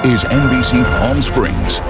is NBC Palm Springs.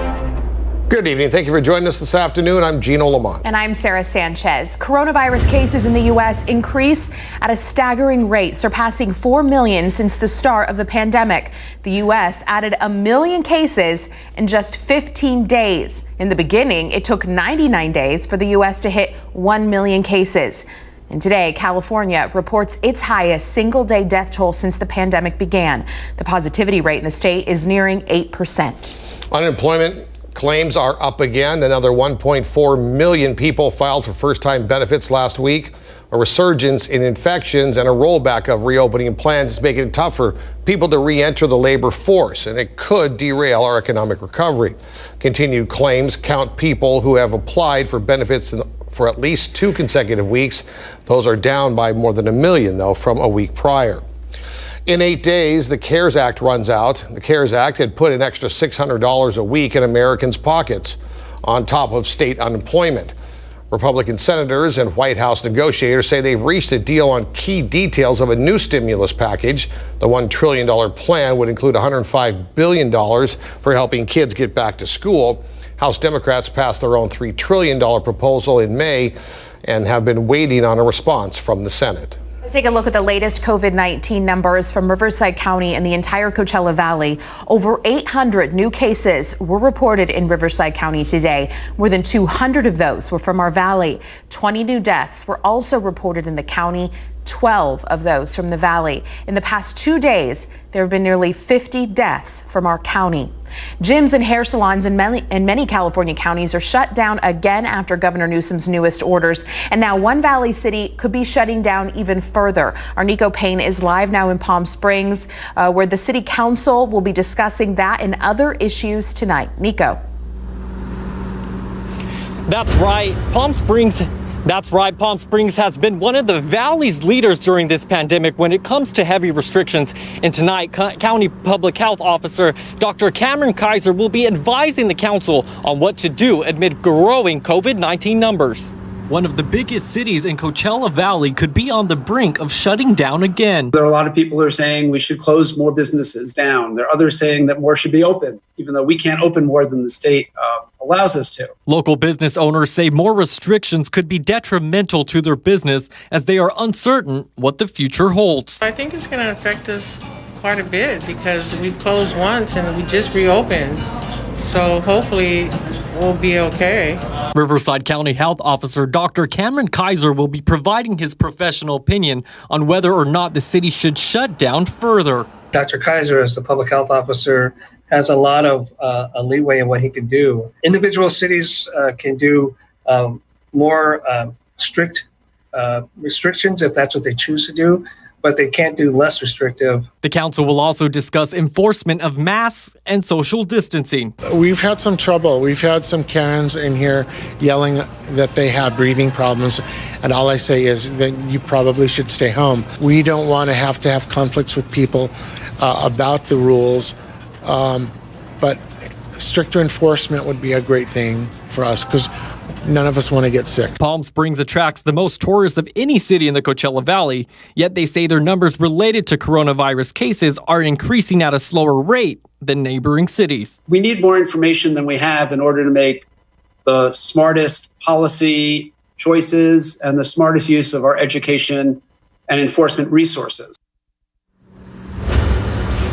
Good evening. Thank you for joining us this afternoon. I'm Gino Lamont. And I'm Sarah Sanchez. Coronavirus cases in the U.S. increase at a staggering rate, surpassing 4 million since the start of the pandemic. The U.S. added 1 million cases in just 15 days. In the beginning, it took 99 days for the U.S. to hit 1 million cases. And today, California reports its highest single-day death toll since the pandemic began. The positivity rate in the state is nearing 8%. Unemployment claims are up again. Another 1.4 million people filed for first-time benefits last week. A resurgence in infections and a rollback of reopening plans is making it tough for people to re-enter the labor force, and it could derail our economic recovery. Continued claims count people who have applied for benefits for at least 2 consecutive weeks. Those are down by more than 1 million, though, from a week prior. In 8 days, the CARES Act runs out. The CARES Act had put an extra $600 a week in Americans' pockets on top of state unemployment. Republican senators and White House negotiators say they've reached a deal on key details of a new stimulus package. The $1 trillion plan would include $105 billion for helping kids get back to school. House Democrats passed their own $3 trillion proposal in May and have been waiting on a response from the Senate. Let's take a look at the latest COVID-19 numbers from Riverside County and the entire Coachella Valley. Over 800 new cases were reported in Riverside County today. More than 200 of those were from our valley. 20 new deaths were also reported in the county, 12 of those from the valley. In the past 2 days, there have been nearly 50 deaths from our county. Gyms and hair salons in many California counties are shut down again after Governor Newsom's newest orders. And now one valley city could be shutting down even further. Our Nico Payne is live now in Palm Springs, where the city council will be discussing that and other issues tonight. Nico. That's right. Palm Springs has been one of the valley's leaders during this pandemic when it comes to heavy restrictions. And tonight, County Public Health Officer Dr. Cameron Kaiser will be advising the council on what to do amid growing COVID-19 numbers. One of the biggest cities in Coachella Valley could be on the brink of shutting down again. There are a lot of people who are saying we should close more businesses down. There are others saying that more should be open, even though we can't open more than the state allows us to. Local business owners say more restrictions could be detrimental to their business as they are uncertain what the future holds. I think it's going to affect us quite a bit because we've closed once and we just reopened. So hopefully we'll be okay. Riverside County Health Officer Dr. Cameron Kaiser will be providing his professional opinion on whether or not the city should shut down further. Dr. Kaiser, as the public health officer, has a lot of leeway in what he can do. Individual cities can do more strict restrictions if that's what they choose to do, but they can't do less restrictive. The council will also discuss enforcement of masks and social distancing. We've had some trouble. We've had some Karens in here yelling that they have breathing problems, and all I say is that you probably should stay home. We don't want to have conflicts with people about the rules, but stricter enforcement would be a great thing for us because none of us want to get sick. Palm Springs attracts the most tourists of any city in the Coachella Valley, yet they say their numbers related to coronavirus cases are increasing at a slower rate than neighboring cities. We need more information than we have in order to make the smartest policy choices and the smartest use of our education and enforcement resources.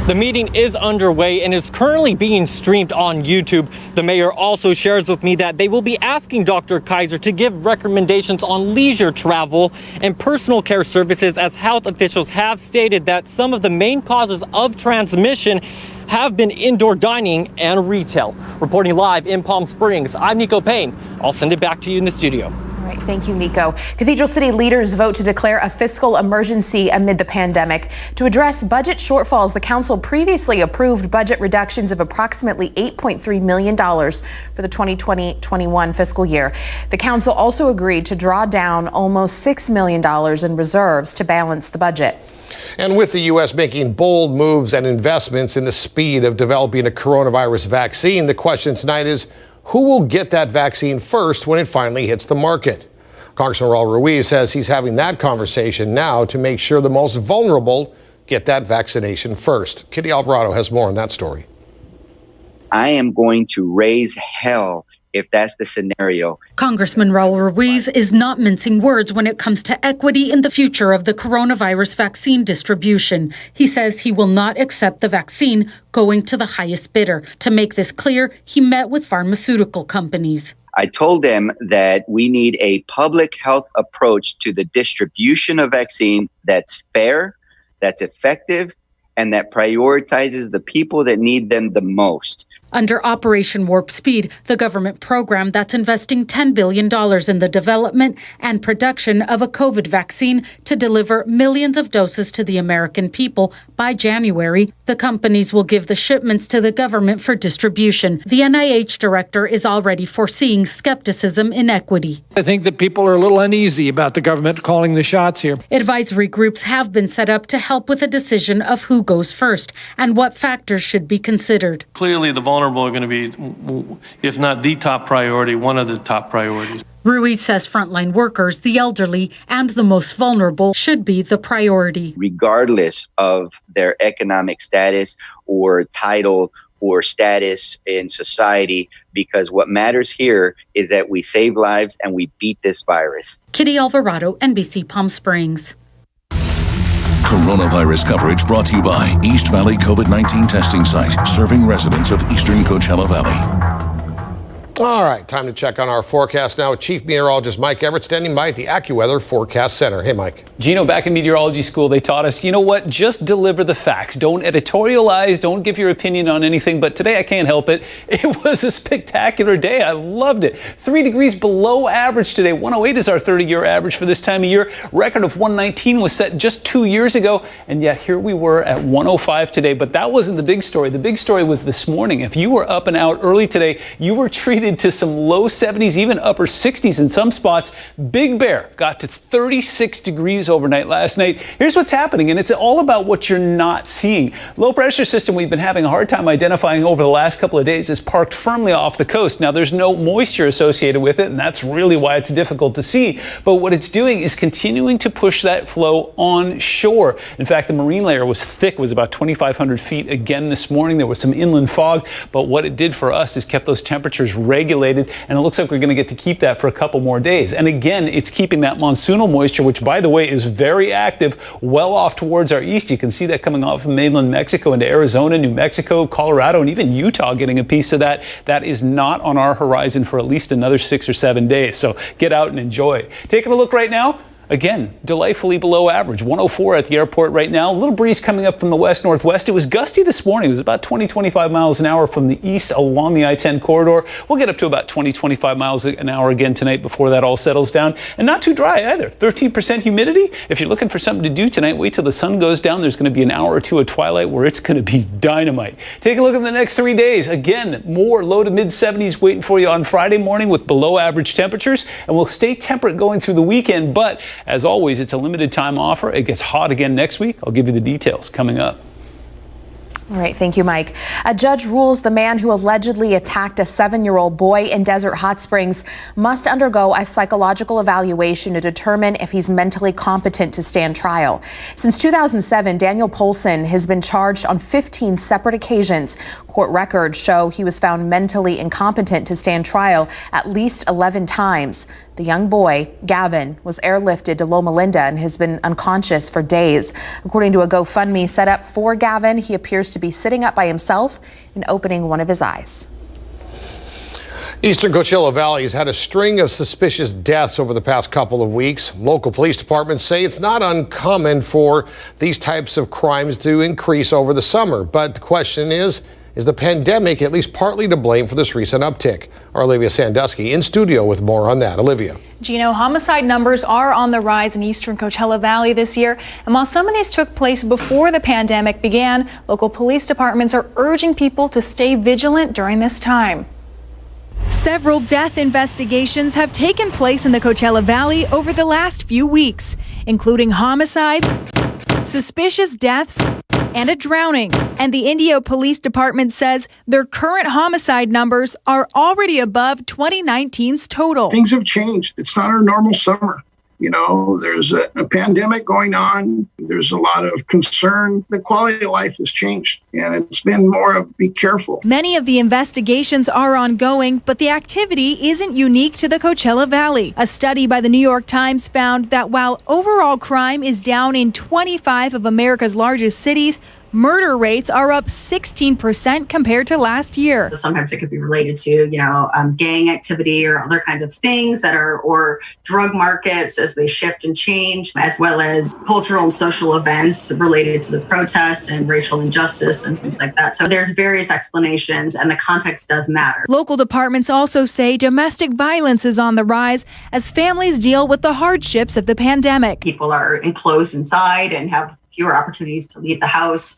The meeting is underway and is currently being streamed on YouTube. The mayor also shares with me that they will be asking Dr. Kaiser to give recommendations on leisure travel and personal care services, as health officials have stated that some of the main causes of transmission have been indoor dining and retail. Reporting live in Palm Springs, I'm Nico Payne. I'll send it back to you in the studio. All right, thank you, Nico. Cathedral City leaders vote to declare a fiscal emergency amid the pandemic. To address budget shortfalls, the council previously approved budget reductions of approximately $8.3 million for the 2020-21 fiscal year. The council also agreed to draw down almost $6 million in reserves to balance the budget. And with the U.S. making bold moves and investments in the speed of developing a coronavirus vaccine, the question tonight is, who will get that vaccine first when it finally hits the market? Congressman Raul Ruiz says he's having that conversation now to make sure the most vulnerable get that vaccination first. Kitty Alvarado has more on that story. I am going to raise hell if that's the scenario. Congressman Raul Ruiz is not mincing words when it comes to equity in the future of the coronavirus vaccine distribution. He says he will not accept the vaccine going to the highest bidder. To make this clear, he met with pharmaceutical companies. I told them that we need a public health approach to the distribution of vaccine that's fair, that's effective, and that prioritizes the people that need them the most. Under Operation Warp Speed, the government program that's investing $10 billion in the development and production of a COVID vaccine to deliver millions of doses to the American people by January, the companies will give the shipments to the government for distribution. The NIH director is already foreseeing skepticism in equity. I think that people are a little uneasy about the government calling the shots here. Advisory groups have been set up to help with a decision of who goes first and what factors should be considered. Clearly, the vulnerable are going to be, if not the top priority, one of the top priorities. Ruiz says frontline workers, the elderly, and the most vulnerable should be the priority. Regardless of their economic status or title or status in society, because what matters here is that we save lives and we beat this virus. Kitty Alvarado, NBC Palm Springs. Coronavirus coverage brought to you by East Valley COVID-19 testing site, serving residents of eastern Coachella Valley. All right, time to check on our forecast now with Chief Meteorologist Mike Everett standing by at the AccuWeather Forecast Center. Hey, Mike. Gino, back in meteorology school, they taught us, you know what, just deliver the facts. Don't editorialize, don't give your opinion on anything. But today I can't help it. It was a spectacular day. I loved it. 3 degrees below average today. 108 is our 30-year average for this time of year. Record of 119 was set just 2 years ago. And yet here we were at 105 today. But that wasn't the big story. The big story was this morning. If you were up and out early today, you were treated to some low 70s, even upper 60s in some spots. Big Bear got to 36 degrees overnight last night. Here's what's happening, and it's all about what you're not seeing. Low pressure system we've been having a hard time identifying over the last couple of days is parked firmly off the coast. Now, there's no moisture associated with it, and that's really why it's difficult to see. But what it's doing is continuing to push that flow on shore. In fact, the marine layer was thick, was about 2,500 feet again this morning. There was some inland fog, but what it did for us is kept those temperatures regulated, and it looks like we're going to get to keep that for a couple more days. And again, it's keeping that monsoonal moisture, which, by the way, is very active, well off towards our east. You can see that coming off of mainland Mexico into Arizona, New Mexico, Colorado, and even Utah getting a piece of that. That is not on our horizon for at least another 6 or 7 days. So get out and enjoy. Taking a look right now. Again, delightfully below average. 104 at the airport right now. A little breeze coming up from the west-northwest. It was gusty this morning. It was about 20-25 miles an hour from the east along the I-10 corridor. We'll get up to about 20-25 miles an hour again tonight before that all settles down. And not too dry either. 13% humidity. If you're looking for something to do tonight, wait till the sun goes down. There's going to be an hour or two of twilight where it's going to be dynamite. Take a look at the next 3 days. Again, more low to mid-70s waiting for you on Friday morning with below average temperatures. And we'll stay temperate going through the weekend, but as always, it's a limited time offer. It gets hot again next week. I'll give you the details coming up. All right, thank you, Mike. A judge rules the man who allegedly attacked a 7-year-old boy in Desert Hot Springs must undergo a psychological evaluation to determine if he's mentally competent to stand trial. Since 2007, Daniel Polson has been charged on 15 separate occasions. Court records show he was found mentally incompetent to stand trial at least 11 times. The young boy, Gavin, was airlifted to Loma Linda and has been unconscious for days. According to a GoFundMe set up for Gavin, he appears to be sitting up by himself and opening one of his eyes. Eastern Coachella Valley has had a string of suspicious deaths over the past couple of weeks. Local police departments say it's not uncommon for these types of crimes to increase over the summer. But the question is the pandemic at least partly to blame for this recent uptick? Our Olivia Sandusky in studio with more on that. Olivia. Gino, homicide numbers are on the rise in Eastern Coachella Valley this year. And while some of these took place before the pandemic began, local police departments are urging people to stay vigilant during this time. Several death investigations have taken place in the Coachella Valley over the last few weeks, including homicides, suspicious deaths, and a drowning. And the Indio Police Department says their current homicide numbers are already above 2019's total. Things have changed. It's not our normal summer. You know, there's a pandemic going on. There's a lot of concern. The quality of life has changed, and it's been more of be careful. Many of the investigations are ongoing, but the activity isn't unique to the Coachella Valley. A study by the New York Times found that while overall crime is down in 25 of America's largest cities, murder rates are up 16% compared to last year. Sometimes it could be related to, gang activity or other kinds of things or drug markets as they shift and change, as well as cultural and social events related to the protest and racial injustice and things like that. So there's various explanations, and the context does matter. Local departments also say domestic violence is on the rise as families deal with the hardships of the pandemic. People are enclosed inside and have fewer opportunities to leave the house.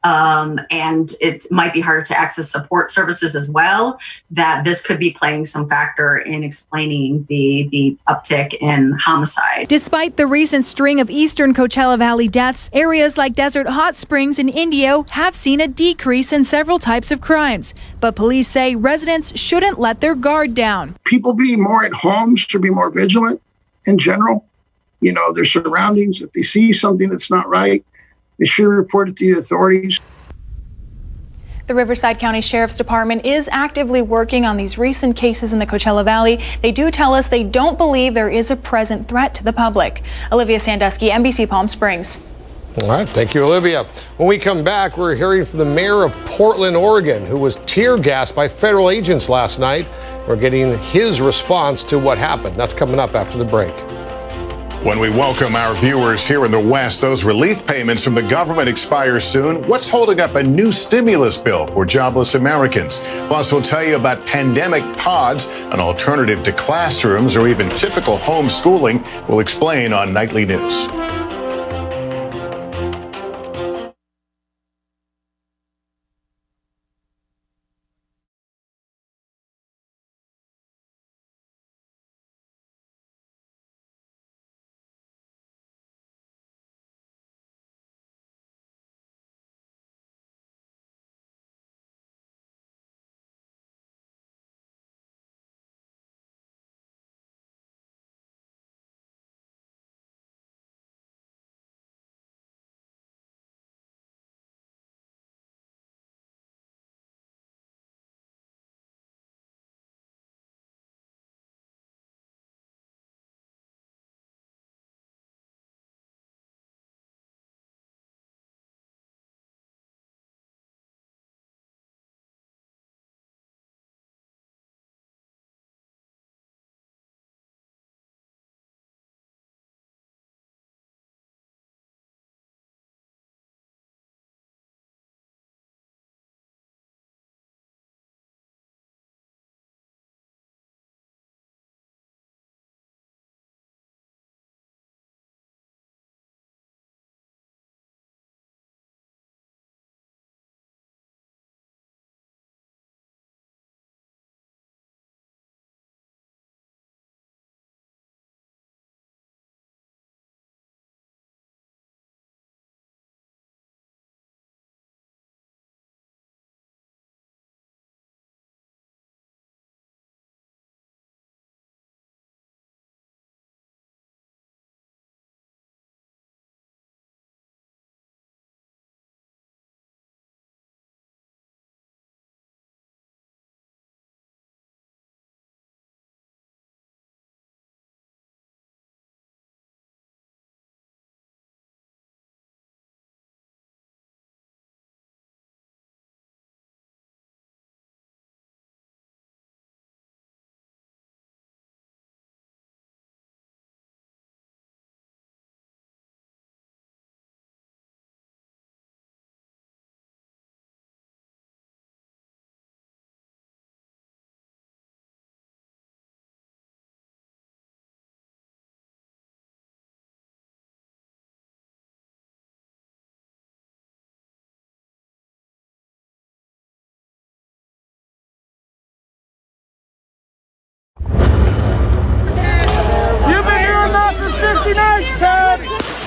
And it might be harder to access support services as well, that this could be playing some factor in explaining the uptick in homicide. Despite the recent string of eastern Coachella Valley deaths, areas like Desert Hot Springs and Indio have seen a decrease in several types of crimes. But police say residents shouldn't let their guard down. People be more at home, should be more vigilant in general. You know, their surroundings. If they see something that's not right, they should report it to the authorities. The Riverside County Sheriff's Department is actively working on these recent cases in the Coachella Valley. They do tell us they don't believe there is a present threat to the public. Olivia Sandusky, NBC Palm Springs. All right, thank you, Olivia. When we come back, we're hearing from the mayor of Portland, Oregon, who was tear gassed by federal agents last night. We're getting his response to what happened. That's coming up after the break. When we welcome our viewers here in the West, those relief payments from the government expire soon. What's holding up a new stimulus bill for jobless Americans? Plus, we'll tell you about pandemic pods, an alternative to classrooms or even typical homeschooling. We'll explain on Nightly News.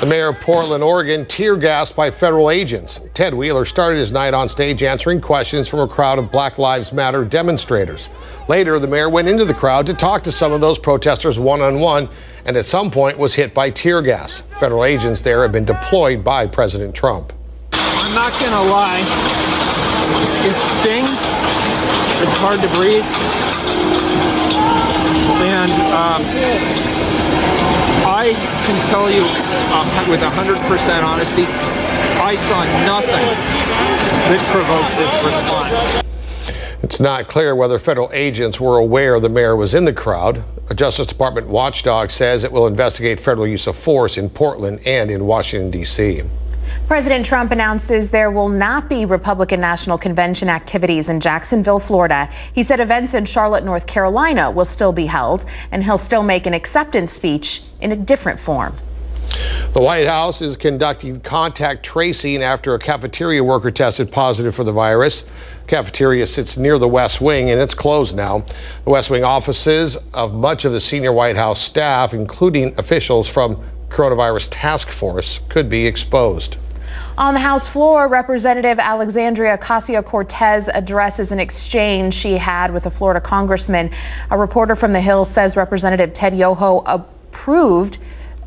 The mayor of Portland, Oregon, tear gassed by federal agents. Ted Wheeler started his night on stage answering questions from a crowd of Black Lives Matter demonstrators. Later, the mayor went into the crowd to talk to some of those protesters one-on-one, and at some point was hit by tear gas. Federal agents there have been deployed by President Trump. I'm not going to lie. It stings. It's hard to breathe. And I can tell you with 100% honesty, I saw nothing that provoked this response. It's not clear whether federal agents were aware the mayor was in the crowd. A Justice Department watchdog says it will investigate federal use of force in Portland and in Washington, D.C. President Trump announces there will not be Republican National Convention activities in Jacksonville, Florida. He said events in Charlotte, North Carolina will still be held, and he'll still make an acceptance speech in a different form. The White House is conducting contact tracing after a cafeteria worker tested positive for the virus. Cafeteria sits near the West Wing, and it's closed now. The West Wing offices of much of the senior White House staff, including officials from coronavirus task force, could be exposed. On the House floor, Representative Alexandria Ocasio-Cortez addresses an exchange she had with a Florida congressman. A reporter from the Hill says Representative Ted Yoho approached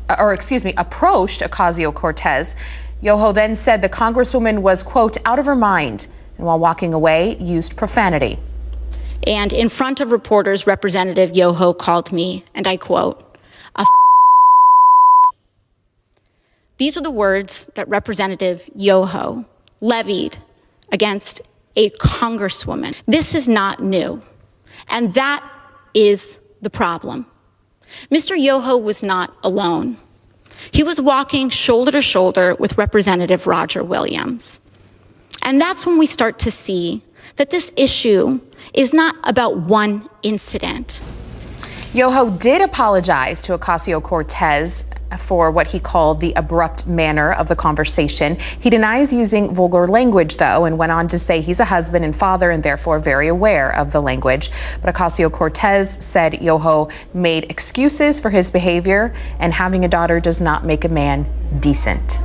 Ocasio-Cortez. Yoho then said the congresswoman was, quote, out of her mind, and while walking away, used profanity. And in front of reporters, Representative Yoho called me, and I quote, a These are the words that Representative Yoho levied against a congresswoman. This is not new, and that is the problem. Mr. Yoho was not alone. He was walking shoulder to shoulder with Representative Roger Williams. And that's when we start to see that this issue is not about one incident. Yoho did apologize to Ocasio-Cortez for what he called the abrupt manner of the conversation. He denies using vulgar language, though, and went on to say he's a husband and father and therefore very aware of the language. But Ocasio-Cortez said Yoho made excuses for his behavior, and having a daughter does not make a man decent.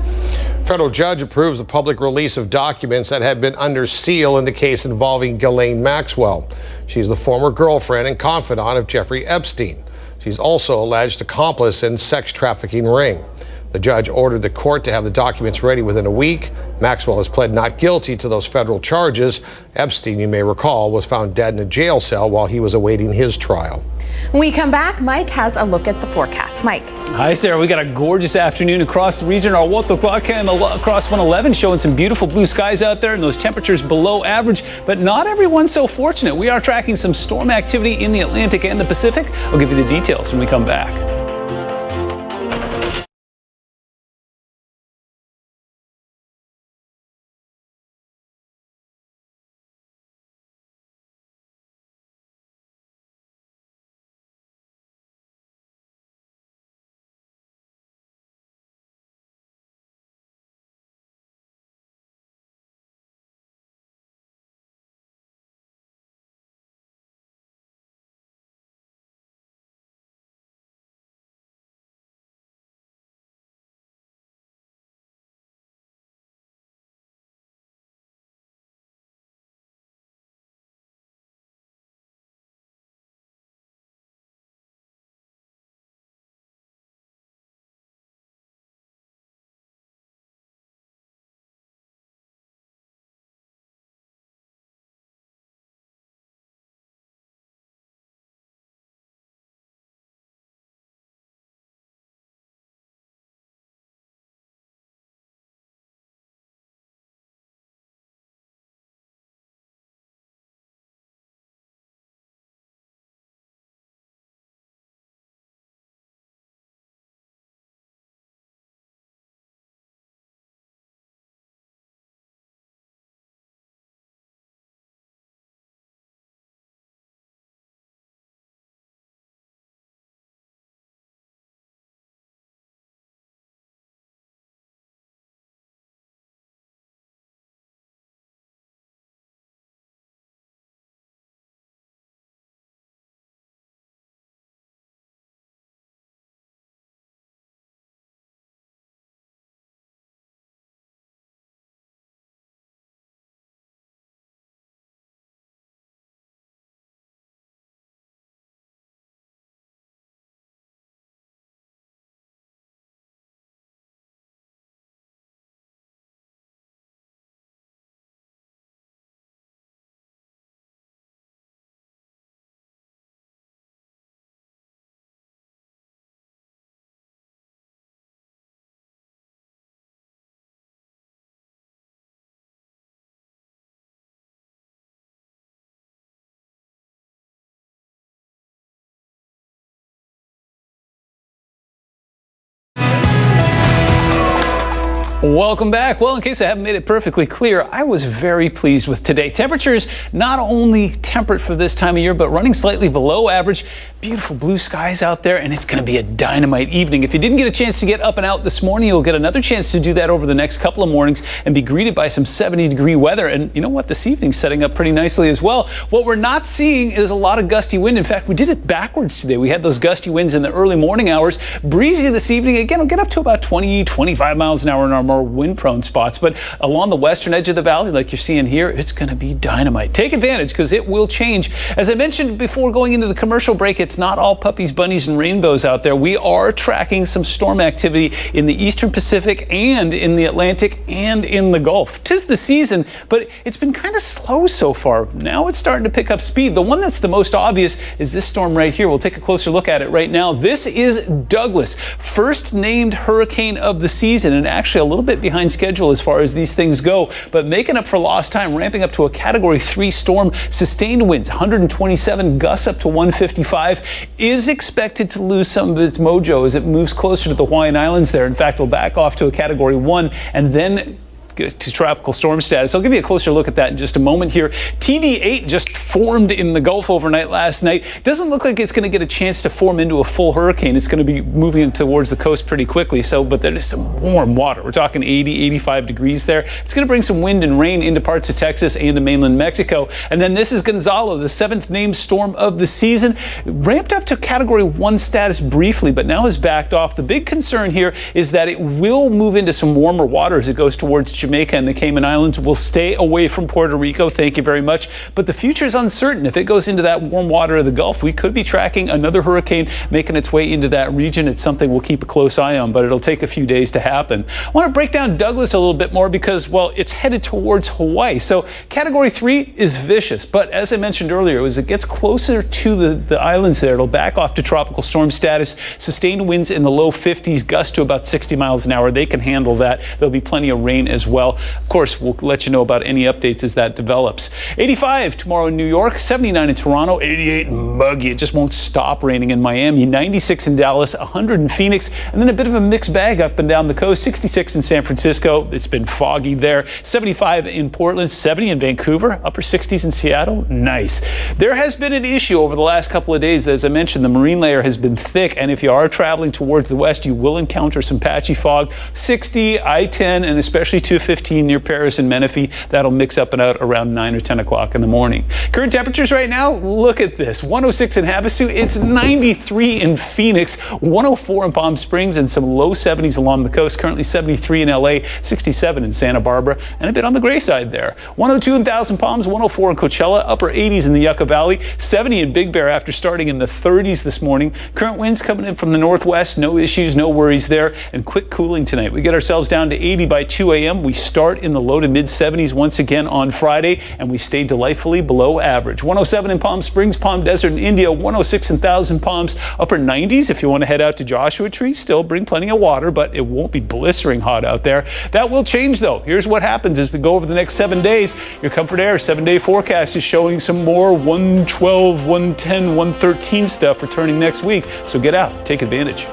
Federal judge approves the public release of documents that had been under seal in the case involving Ghislaine Maxwell. She's the former girlfriend and confidant of Jeffrey Epstein. She's also alleged accomplice in sex trafficking ring. The judge ordered the court to have the documents ready within a week. Maxwell has pled not guilty to those federal charges. Epstein, you may recall, was found dead in a jail cell while he was awaiting his trial. When we come back, Mike has a look at the forecast. Mike. Hi, Sarah. We got a gorgeous afternoon across the region. Our Walter and across 111 showing some beautiful blue skies out there and those temperatures below average, but not everyone's so fortunate. We are tracking some storm activity in the Atlantic and the Pacific. I'll give you the details when we come back. Welcome back. Well, in case I haven't made it perfectly clear, I was very pleased with today. Temperatures not only temperate for this time of year, but running slightly below average. Beautiful blue skies out there, and it's going to be a dynamite evening. If you didn't get a chance to get up and out this morning, you'll get another chance to do that over the next couple of mornings and be greeted by some 70-degree weather. And you know what? This evening's setting up pretty nicely as well. What we're not seeing is a lot of gusty wind. In fact, we did it backwards today. We had those gusty winds in the early morning hours. Breezy this evening. Again, we'll get up to about 20, 25 miles an hour in our more wind-prone spots. But along the western edge of the valley, like you're seeing here, it's going to be dynamite. Take advantage because it will change. As I mentioned before going into the commercial break, it's not all puppies, bunnies, and rainbows out there. We are tracking some storm activity in the eastern Pacific and in the Atlantic and in the Gulf. 'Tis the season, but it's been kind of slow so far. Now it's starting to pick up speed. The one that's the most obvious is this storm right here. We'll take a closer look at it right now. This is Douglas, first named hurricane of the season, and actually a little bit behind schedule as far as these things go, but making up for lost time, ramping up to a Category 3 storm. Sustained winds, 127, gusts up to 155. Is expected to lose some of its mojo as it moves closer to the Hawaiian Islands there. In fact, it'll back off to a Category 1 and then to tropical storm status. I'll give you a closer look at that in just a moment here. TD8 just formed in the Gulf overnight last night. Doesn't look like it's going to get a chance to form into a full hurricane. It's going to be moving towards the coast pretty quickly. But there is some warm water. We're talking 80, 85 degrees there. It's going to bring some wind and rain into parts of Texas and to mainland Mexico. And then this is Gonzalo, the 7th named storm of the season. Ramped up to Category 1 status briefly, but now has backed off. The big concern here is that it will move into some warmer water as it goes towards Jamaica and the Cayman Islands. Will stay away from Puerto Rico. Thank you very much. But the future is uncertain. If it goes into that warm water of the Gulf, we could be tracking another hurricane making its way into that region. It's something we'll keep a close eye on, but it'll take a few days to happen. I want to break down Douglas a little bit more because, well, it's headed towards Hawaii. So Category 3 is vicious, but as I mentioned earlier, as it gets closer to the islands there, it'll back off to tropical storm status. Sustained winds in the low 50s, gusts to about 60 miles an hour. They can handle that. There'll be plenty of rain as well. Of course, we'll let you know about any updates as that develops. 85 tomorrow in New York, 79 in Toronto, 88 in muggy. It just won't stop raining in Miami, 96 in Dallas, 100 in Phoenix, and then a bit of a mixed bag up and down the coast, 66 in San Francisco. It's been foggy there. 75 in Portland, 70 in Vancouver, upper 60s in Seattle. Nice. There has been an issue over the last couple of days. As I mentioned, the marine layer has been thick, and if you are traveling towards the west, you will encounter some patchy fog. 60, I-10, and especially 215 near Paris and Menifee. That'll mix up and out around 9 or 10 o'clock in the morning. Current temperatures right now, look at this. 106 in Havasu, it's 93 in Phoenix, 104 in Palm Springs, and some low 70s along the coast. Currently 73 in LA, 67 in Santa Barbara, and a bit on the gray side there. 102 in Thousand Palms, 104 in Coachella, upper 80s in the Yucca Valley, 70 in Big Bear after starting in the 30s this morning. Current winds coming in from the northwest, no issues, no worries there, and quick cooling tonight. We get ourselves down to 80 by 2 a.m. We start in the low to mid 70s once again on Friday, and we stay delightfully below average. 107 in Palm Springs, Palm Desert in India, 106 in Thousand Palms, upper 90s if you want to head out to Joshua Tree. Still bring plenty of water, but it won't be blistering hot out there. That will change though. Here's what happens as we go over the next 7 days. Your Comfort Air 7-day forecast is showing some more 112, 110, 113 stuff returning next week. So get out, take advantage.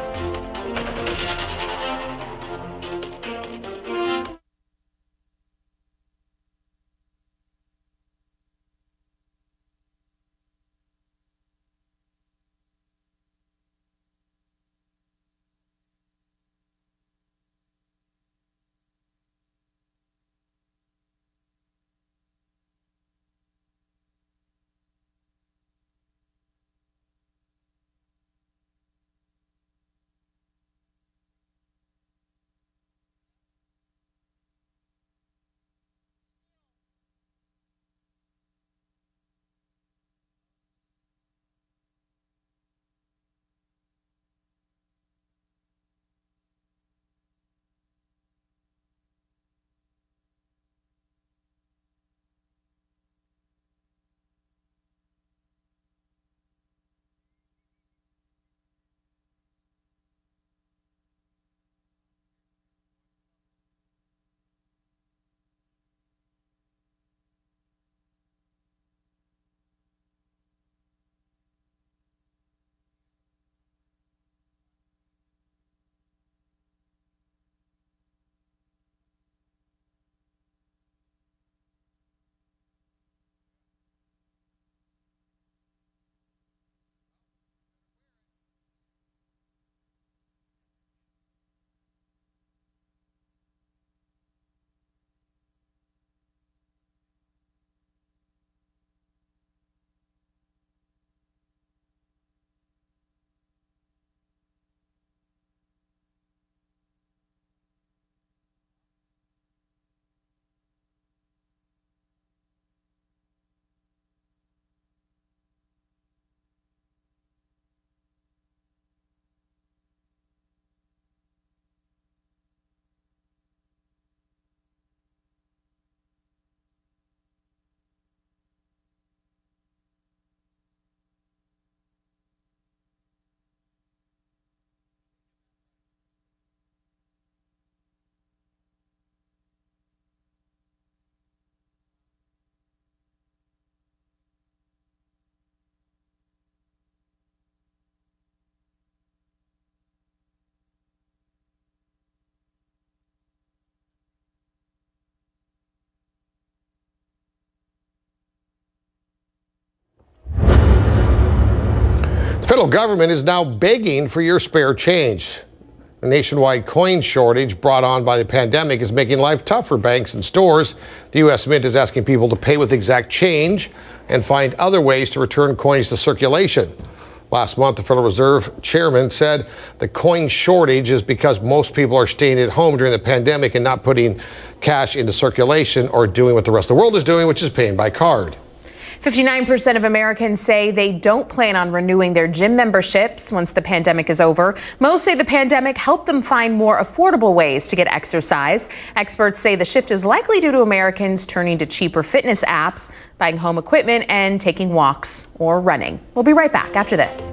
Federal government is now begging for your spare change. The nationwide coin shortage brought on by the pandemic is making life tough for banks and stores. The U.S. Mint is asking people to pay with exact change and find other ways to return coins to circulation. Last month, the Federal Reserve chairman said the coin shortage is because most people are staying at home during the pandemic and not putting cash into circulation or doing what the rest of the world is doing, which is paying by card. 59% of Americans say they don't plan on renewing their gym memberships once the pandemic is over. Most say the pandemic helped them find more affordable ways to get exercise. Experts say the shift is likely due to Americans turning to cheaper fitness apps, buying home equipment, and taking walks or running. We'll be right back after this.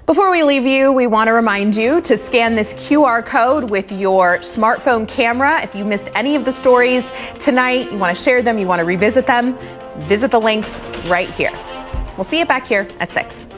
Before we leave you, we want to remind you to scan this QR code with your smartphone camera. If you missed any of the stories tonight, you want to share them, you want to revisit them, visit the links right here. We'll see you back here at 6.